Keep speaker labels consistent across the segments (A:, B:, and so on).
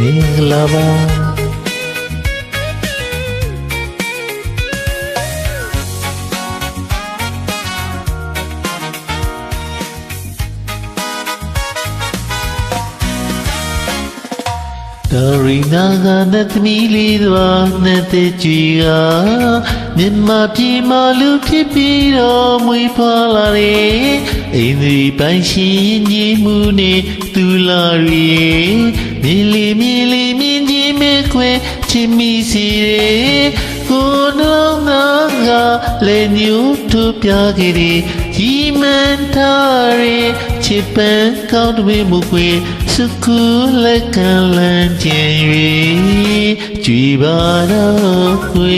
A: မင်္ဂလာပါဒါရီနာကနဲ့သမီးလေးသွားနဲ့တဲ့ကြီးကမြန်မာပြည်မှာလူဖြစ်ပြီးတော့မွေးဖွားလာတယ်အိမ်ဒီပိုင်ရှင်ကြီးမှုနဲ့သူလာရီမြေလီမြင်းကြီးမဲခွဲချစ်မိစီတယ်ကိုနှလုံးသားကလည်းညှို့ထုတ်ပြခဲ့တယ်ကြီးမန်းထားရဲ့ချစ်ပန်းကောင်းတွေမှုခွေสุขุလက်ကလန်းကျင်၍ကြွေပါတော့ခွေ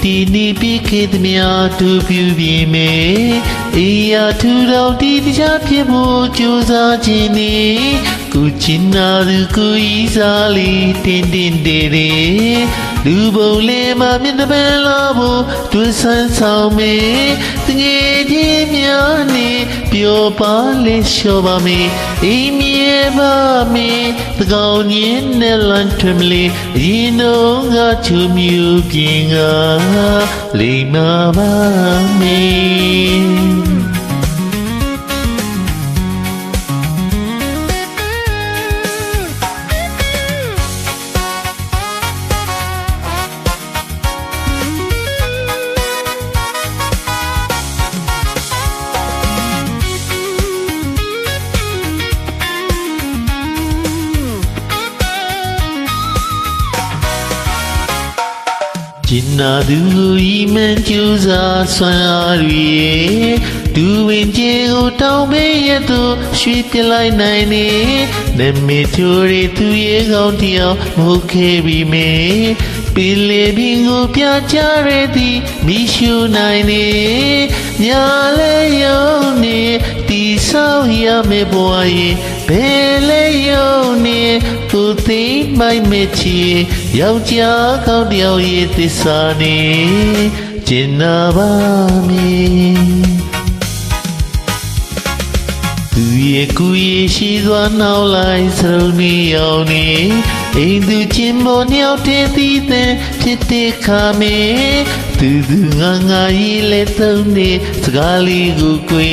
A: တီနေပြီးခေတ္တများသူပြူပြင်းမေအေးရထူတော်တီတရားဖြစ်ဖို့ကြိုးစားခြင်းနေကိုချင်နာသူကိုဤစားလေးတင်းတေလူပုံလေးမှာမျက်နှာပန်းလာဖို့တွေ့ဆန်းဆောင်မေတငယ်ချင်းများနေပျော်ပါလေလျှော်ပါမေအိမ်မြေပါမေသကောင်ညင်းနဲ့လန်ထွမလေးအရင်တော့ကချူမြူပြင်းကလိမ္မာပါမေကျင်နာသူဤမန်ကျူစာဆွမ်းအားရီဒူဝင်ကြီးကိုတောင်းပေးရသူရွှေပြလိုက်နိုင်နေနမေချိုရီသူရဲ့ကောင်းတရားမဟုတ်ခဲ့ပြီမေပီလေဘင်းကိုပြချရသည်မိရှုနိုင်နေညာလေယုံနေတီဆောက်ရမေဘွားရဲ့ဘယ်လေယုံနေကိုသိမိုက်မေချီယောက်ျားကောင်းတယောက်ရဲ့သစ္စာနေကျင်နာပါမေသူရဲ့ကိုယ်ရှိသွားနောက်လိုက်စရုံနေအောင်နေအိမ်သူချင်းမောမြောက်တဲ့သီးသန့်ဖြစ်တဲ့ခါမေသူငါကြီးလက်သုံးနေစကားလေးကိုကွေ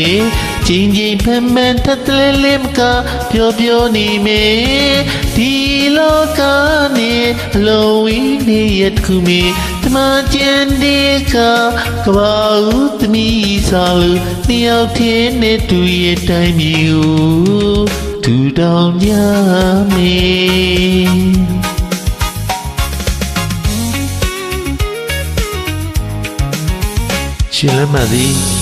A: ချင်းဖမ်းမှန်ထက်လဲလဲမကပြောနေမေဒီလောကနေအလုံးဝင်းနေရတခုမေတမကျန်တဲ့ကဘာဦးသမီးစားလို့တယောက်တည်းနဲ့တူရဲ့တိုင်းမျိုးသူတောင်ကြမေရှင်လက်မှတ်သည်